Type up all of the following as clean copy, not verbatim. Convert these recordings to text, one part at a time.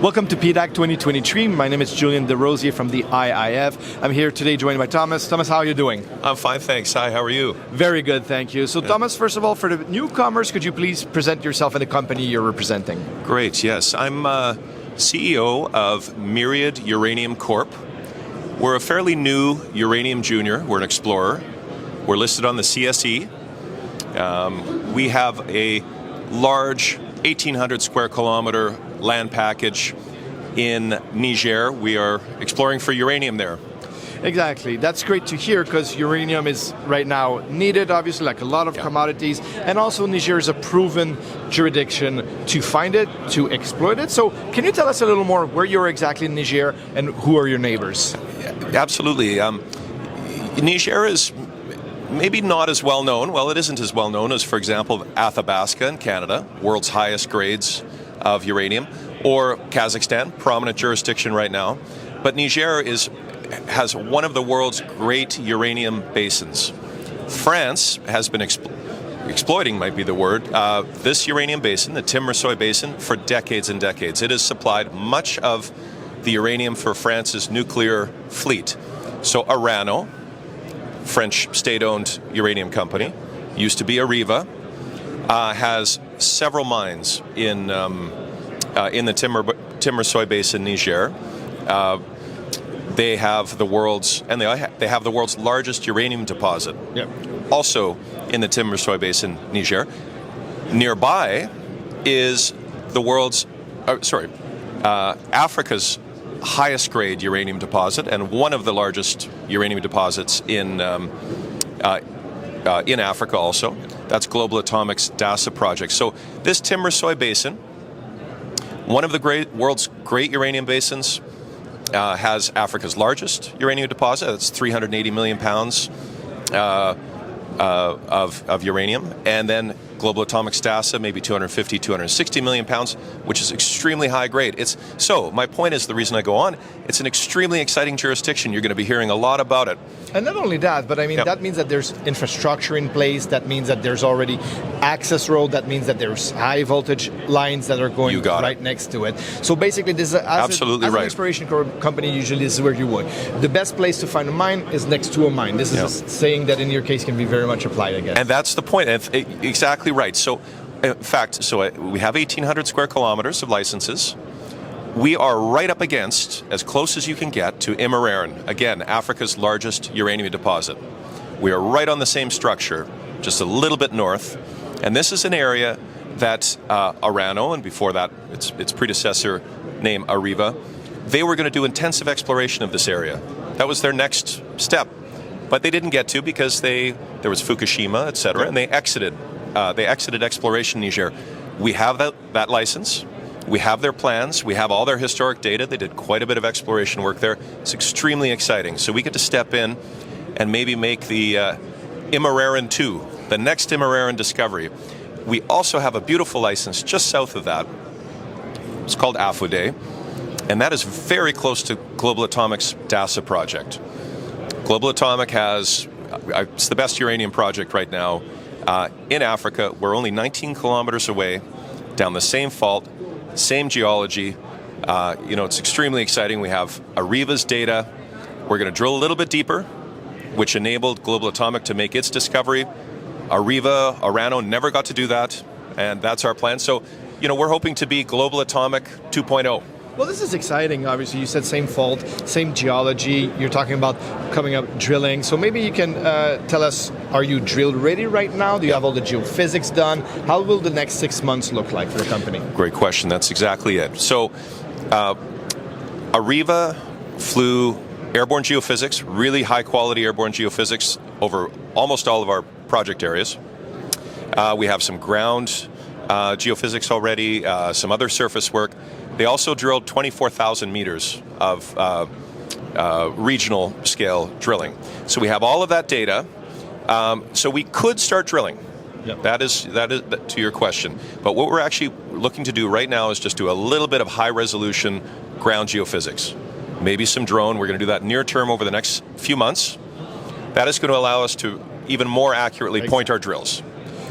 Welcome to PDAC 2023. My name is Julian DeRosier from the IIF. I'm here today joined by Thomas. Thomas, how are you doing? I'm fine, thanks. Hi, how are you? Very good, thank you. So Thomas, first of all, for the newcomers, could you please present yourself and the company you're representing? Great, yes. I'm CEO of Myriad Uranium Corp. We're a fairly new uranium junior. We're an explorer. We're listed on the CSE. We have a large 1,800 square kilometer land package in Niger. We are exploring for uranium there. Exactly. That's great to hear because uranium is right now needed, obviously, like a lot of commodities. And also Niger is a proven jurisdiction to find it, to exploit it. So can you tell us a little more where you're exactly in Niger and who are your neighbors? Absolutely. Niger is maybe not as well known. Well, it isn't as well known as, for example, Athabasca in Canada, world's highest grades of uranium, or Kazakhstan, prominent jurisdiction right now. But Niger has one of the world's great uranium basins. France has been exploiting, might be the word, this uranium basin, the Tim-Rissoy Basin, for decades and decades. It has supplied much of the uranium for France's nuclear fleet. So Orano, French state-owned uranium company, used to be Areva, has several mines in the Tim-Rissoy Basin, Niger. They have the world's largest uranium deposit. Yep. Also in the Tim-Rissoy Basin, Niger. Nearby is Africa's highest grade uranium deposit and one of the largest uranium deposits in Africa also. That's Global Atomic's DASA project. So this Tim-Rissoy Basin, one of the world's great uranium basins, has Africa's largest uranium deposit. That's 380 million pounds of uranium. And then Global Atomic's DASA, maybe 250, 260 million pounds, which is extremely high grade. So my point is, the reason I go on, it's an extremely exciting jurisdiction. You're going to be hearing a lot about it. And not only that, but I mean, that means that there's infrastructure in place. That means that there's already access road. That means that there's high voltage lines that are going right next to it. So basically, this is as an exploration company, usually this is where you would. The best place to find a mine is next to a mine. This is a saying that in your case can be very much applied, I guess. And that's the point. Exactly right. So, in fact, we have 1,800 square kilometers of licenses. We are right up against, as close as you can get, to Myriad, again, Africa's largest uranium deposit. We are right on the same structure, just a little bit north. And this is an area that Orano, and before that, its predecessor named Areva, they were going to do intensive exploration of this area. That was their next step. But they didn't get to because there was Fukushima, et cetera, and they exited exploration in Niger. We have that license. We have their plans. We have all their historic data. They did quite a bit of exploration work there. It's extremely exciting. So we get to step in and maybe make the Myriad 2, the next Myriad discovery. We also have a beautiful license just south of that. It's called Afude, and that is very close to Global Atomic's DASA project. Global Atomic it's the best uranium project right now in Africa. We're only 19 kilometers away, down the same fault, same geology. It's extremely exciting. We have Areva's data. We're going to drill a little bit deeper, which enabled Global Atomic to make its discovery. Orano never got to do that, and that's our plan. So, we're hoping to be Global Atomic 2.0. Well, this is exciting. Obviously, you said same fault, same geology. You're talking about coming up drilling. So maybe you can tell us, are you drill ready right now? Do you have all the geophysics done? How will the next 6 months look like for the company? Great question. That's exactly it. So Areva flew airborne geophysics, really high quality airborne geophysics over almost all of our project areas. We have some ground geophysics already, some other surface work. They also drilled 24,000 meters of regional scale drilling. So we have all of that data. So we could start drilling. Yep. That is to your question. But what we're actually looking to do right now is just do a little bit of high resolution ground geophysics. Maybe some drone. We're going to do that near term over the next few months. That is going to allow us to even more accurately point our drills.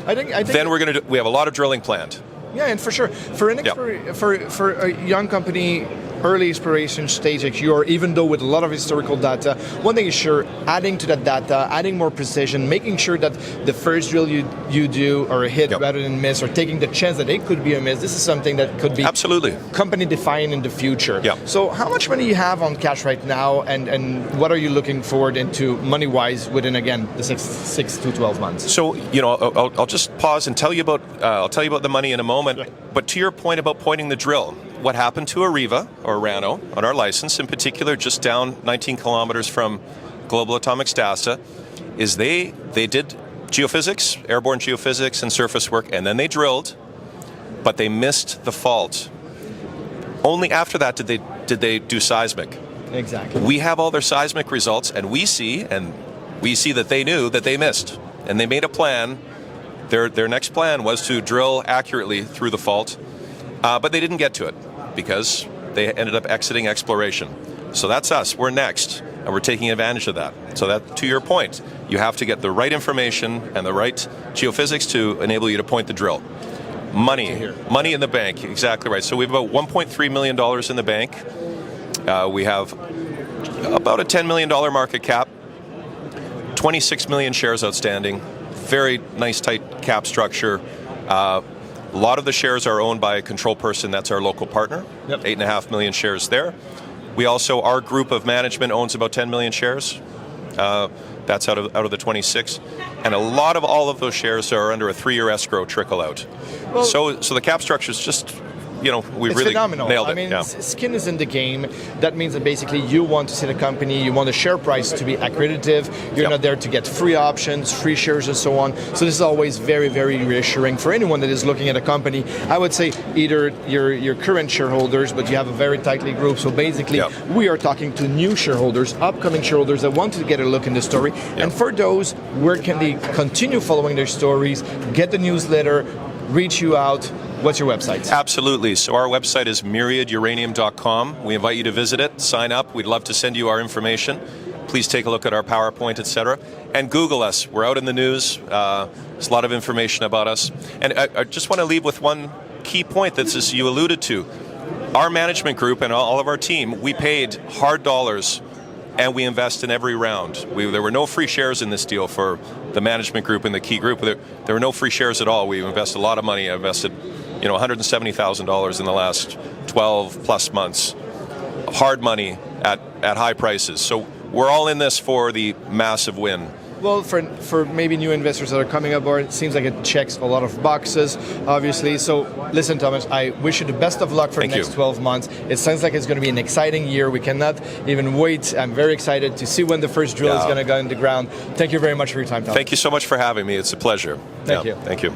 I think then we have a lot of drilling planned. Yeah, and for sure, for an for a young company, early exploration stage like you are, even though with a lot of historical data, one thing is sure, adding to that data, adding more precision, making sure that the first drill you do are a hit rather than miss, or taking the chance that it could be a miss. This is something that could be absolutely company defining in the future. So how much money you have on cash right now, and what are you looking forward into money-wise within, again, the 6 to 12 months? So, I'll just pause and tell you about the money in a moment. But to your point about pointing the drill, what happened to Arriva, or Rano, on our license, in particular, just down 19 kilometers from Global Atomic Stasa, is they did geophysics, airborne geophysics and surface work, and then they drilled, but they missed the fault. Only after that did they do seismic. Exactly. We have all their seismic results, and we see that they knew that they missed, and they made a plan. Their next plan was to drill accurately through the fault, but they didn't get to it because they ended up exiting exploration. So that's us. We're next, and we're taking advantage of that. So that, to your point, you have to get the right information and the right geophysics to enable you to point the drill. Money in the bank, exactly right. So we have about $1.3 million in the bank. We have about a $10 million market cap, 26 million shares outstanding. Very nice, tight cap structure. A lot of the shares are owned by a control person. That's our local partner. 8.5 million shares there. We also, our group of management owns about 10 million shares. That's out of the 26. And a lot of all of those shares are under a 3-year escrow trickle out. Well, so the cap structure is just, we really phenomenal. Nailed it. I mean, skin is in the game. That means that basically you want to see the company, you want the share price to be accretive. You're not there to get free options, free shares, and so on. So this is always very, very reassuring for anyone that is looking at a company. I would say either your current shareholders, but you have a very tightly group. So basically, we are talking to new shareholders, upcoming shareholders that want to get a look in the story. And for those, where can they continue following their stories, get the newsletter, reach you out? What's your website? Absolutely. So our website is myriaduranium.com. We invite you to visit it, sign up. We'd love to send you our information. Please take a look at our PowerPoint, etc. And Google us. We're out in the news. There's a lot of information about us. And I just want to leave with one key point that you alluded to. Our management group and all of our team, we paid hard dollars, and we invest in every round. There were no free shares in this deal for the management group and the key group. There were no free shares at all. We invested a lot of money. I invested $170,000 in the last 12 plus months. Hard money at high prices. So we're all in this for the massive win. Well, for maybe new investors that are coming aboard, it seems like it checks a lot of boxes, obviously. So listen, Thomas, I wish you the best of luck for the next 12 months. It sounds like it's going to be an exciting year. We cannot even wait. I'm very excited to see when the first drill is going to go in the ground. Thank you very much for your time, Thomas. Thank you so much for having me. It's a pleasure. Thank you. Thank you.